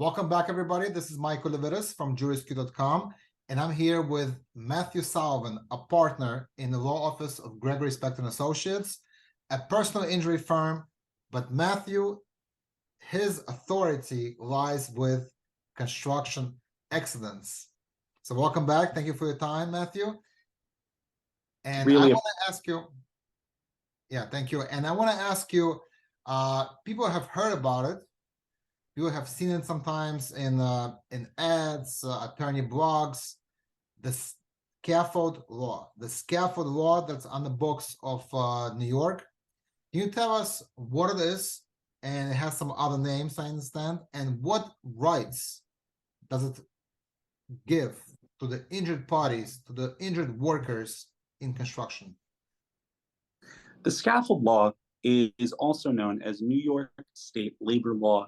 Welcome back, everybody. This is Michael Levitas from JurisQ.com, and I'm here with Matthew Sullivan, a partner in the law office of Gregory, Spektor and Associates, a personal injury firm. But Matthew, his authority lies with construction accidents. So welcome back. Thank you for your time, Matthew. And I want to ask you, thank you. And I want to ask you, people have heard about it. You have seen it sometimes in ads, attorney blogs, the Scaffold Law. The Scaffold Law that's on the books of New York. Can you tell us what it is? And it has some other names, I understand. And what rights does it give to the injured parties, to the injured workers in construction? The Scaffold Law is also known as New York State Labor Law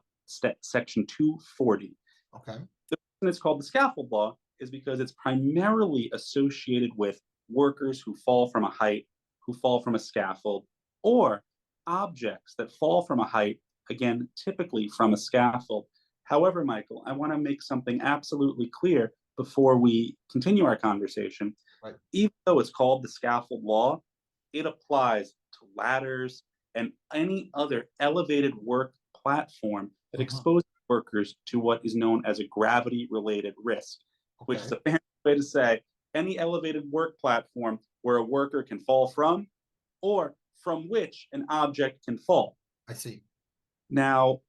Section 240. Okay. The reason it's called the Scaffold Law is because it's primarily associated with workers who fall from a height, who fall from a scaffold, or objects that fall from a height, again, typically from a scaffold. However, Michael, I want to make something absolutely clear before we continue our conversation. Right. Even though it's called the Scaffold Law, it applies to ladders and any other elevated work platform that exposes workers to what is known as a gravity-related risk, which is a fancy way to say any elevated work platform where a worker can fall from or from which an object can fall. I see. Now,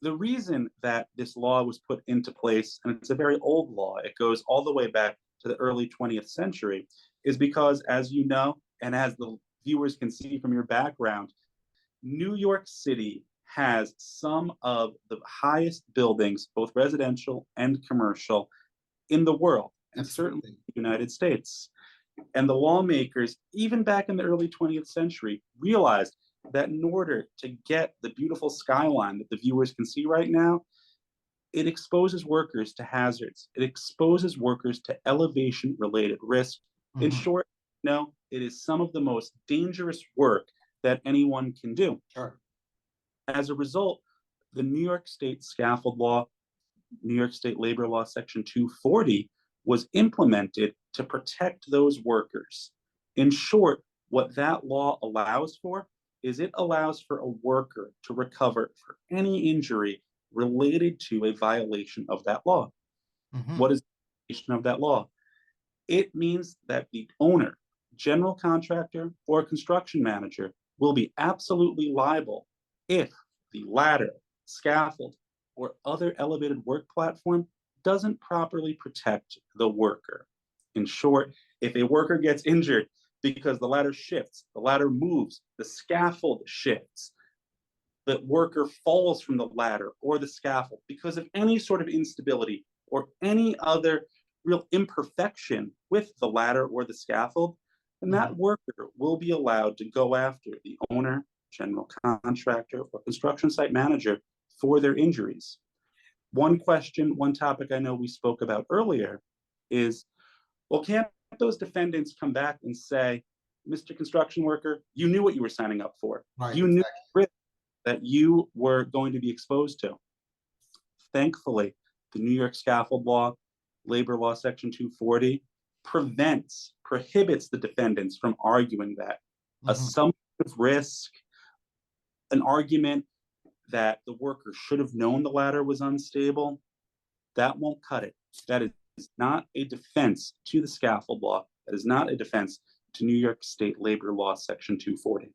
the reason that this law was put into place, and it's a very old law, it goes all the way back to the early 20th century, is because, as you know, and as the viewers can see from your background, New York City has some of the highest buildings, both residential and commercial, in the world, and certainly the United States. And the lawmakers, even back in the early 20th century, realized that in order to get the beautiful skyline that the viewers can see right now, it exposes workers to hazards. It exposes workers to elevation-related risk. In short, no, it is some of the most dangerous work that anyone can do. Sure. As a result, the New York State Scaffold Law, New York State Labor Law Section 240 was implemented to protect those workers. In short, what that law allows for is it allows for a worker to recover for any injury related to a violation of that law. What is the violation of that law? It means that the owner, general contractor, or construction manager will be absolutely liable if the ladder, scaffold, or other elevated work platform doesn't properly protect the worker. In short, if a worker gets injured because the ladder shifts, the ladder moves, the scaffold shifts, the worker falls from the ladder or the scaffold because of any sort of instability or any other real imperfection with the ladder or the scaffold, then that worker will be allowed to go after the owner, general contractor, or construction site manager for their injuries. One question, one topic I know we spoke about earlier is, well, can't those defendants come back and say, Mr. Construction Worker, you knew what you were signing up for. Right, you knew the risk that you were going to be exposed to. Thankfully, the New York Scaffold Law, Labor Law Section 240, prohibits the defendants from arguing that. Assumptive risk, an argument that the worker should have known the ladder was unstable, that won't cut it. That is not a defense to the Scaffold Law. That is not a defense to New York State Labor Law Section 240.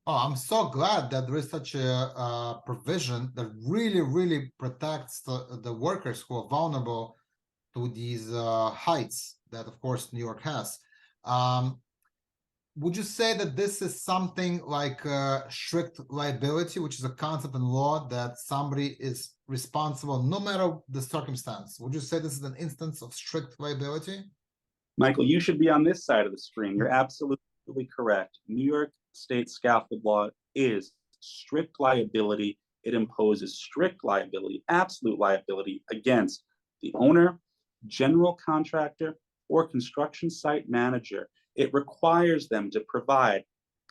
Oh, I'm so glad that there is such a provision that really protects the workers who are vulnerable to these heights that, of course, New York has. Would you say that this is something like strict liability, which is a concept in law that somebody is responsible no matter the circumstance? Would you say this is an instance of strict liability? Michael, you should be on this side of the screen. You're absolutely correct. New York State Scaffold Law is strict liability. It imposes strict liability, absolute liability against the owner, general contractor, or construction site manager. It requires them to provide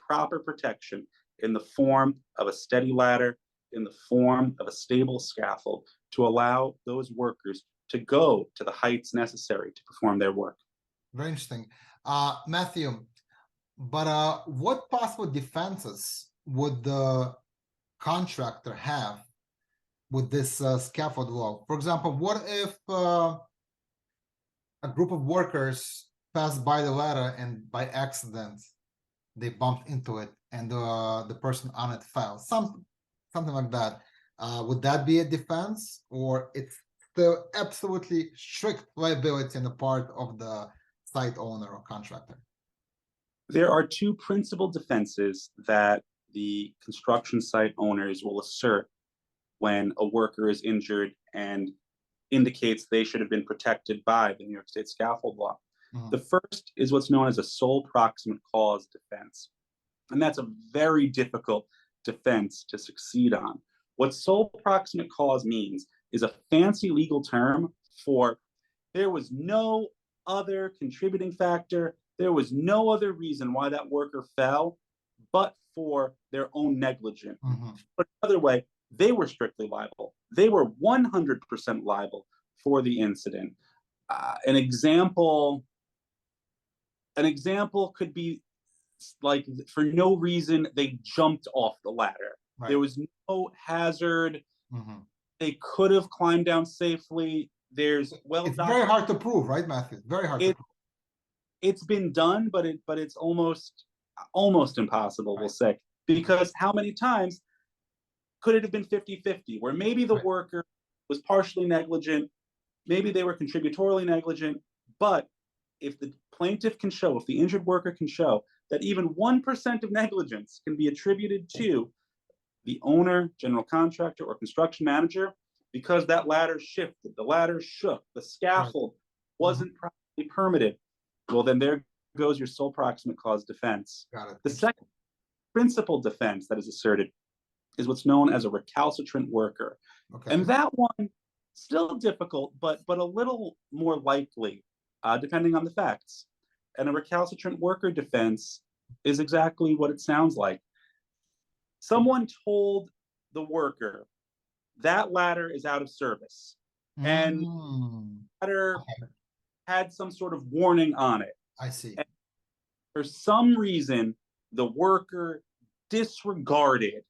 proper protection in the form of a steady ladder, in the form of a stable scaffold to allow those workers to go to the heights necessary to perform their work. Very interesting. Matthew, but what possible defenses would the contractor have with this scaffold law? For example, what if a group of workers passed by the ladder and by accident they bumped into it and the person on it fell? Something like that. Would that be a defense, or it's still absolutely strict liability on the part of the site owner or contractor? There are two principal defenses that the construction site owners will assert when a worker is injured and indicates they should have been protected by the New York State Scaffold Law. The first is what's known as a sole proximate cause defense. And that's a very difficult defense to succeed on. What sole proximate cause means is a fancy legal term for there was no other contributing factor, there was no other reason why that worker fell but for their own negligence. But another way, they were strictly liable. They were 100% liable for the incident. An example could be like, for no reason, they jumped off the ladder. Right. There was no hazard. They could have climbed down safely. It's very hard to prove, right, Matthew? Very hard to prove. It's been done, but it's almost impossible, right. We'll say, because how many times could it have been 50-50, where maybe the worker was partially negligent, maybe they were contributorily negligent, but if the plaintiff can show, if the injured worker can show that even 1% of negligence can be attributed to the owner, general contractor, or construction manager, because that ladder shifted, the ladder shook, the scaffold wasn't properly permitted, well, then there goes your sole proximate cause defense. Got it. The second principal defense that is asserted is what's known as a recalcitrant worker. And that one, still difficult, but a little more likely, depending on the facts. And a recalcitrant worker defense is exactly what it sounds like. Someone told the worker, that ladder is out of service. And the ladder had some sort of warning on it. I see. And for some reason, the worker disregarded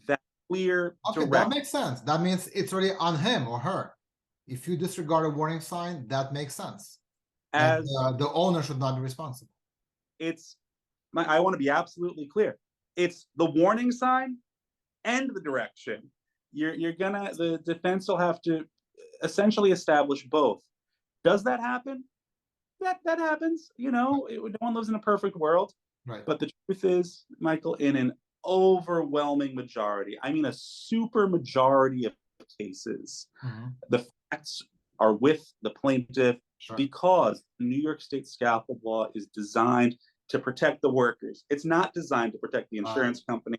that clear direction. That makes sense. That means it's really on him or her. If you disregard a warning sign, that makes sense. As the owner should not be responsible. I want to be absolutely clear. It's the warning sign and the direction. The defense will have to essentially establish both. Does that happen? That happens. No one lives in a perfect world. Right. But the truth is, Michael, in an overwhelming majority, I mean a super majority of cases, the facts are with the plaintiff, because the New York State Scaffold Law is designed to protect the workers. It's not designed to protect the insurance company,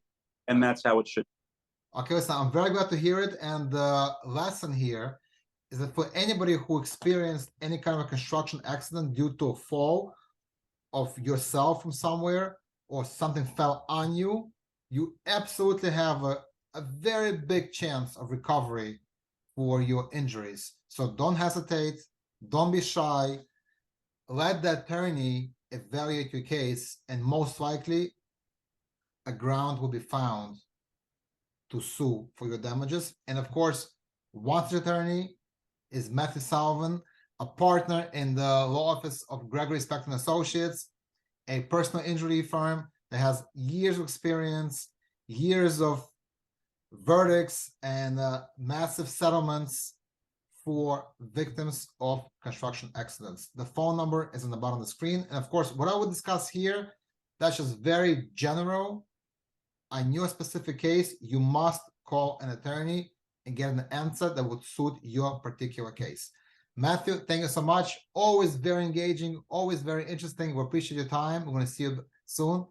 and that's how it should be. Okay, so I'm very glad to hear it. And the lesson here is that for anybody who experienced any kind of a construction accident due to a fall of yourself from somewhere, or something fell on you, you absolutely have a very big chance of recovery for your injuries. So don't hesitate, don't be shy, let the attorney evaluate your case, and most likely a ground will be found to sue for your damages. And of course, once the attorney is Matthew Sullivan, a partner in the law office of Gregory, Spektor & Associates, a personal injury firm that has years of experience, years of verdicts, and massive settlements for victims of construction accidents. The phone number is on the bottom of the screen. And of course, what I would discuss here, that's just very general. On your specific case, you must call an attorney and get an answer that would suit your particular case. Matthew, thank you so much. Always very engaging, always very interesting. We appreciate your time. We're going to see you soon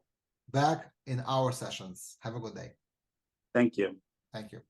back in our sessions. Have a good day. Thank you. Thank you.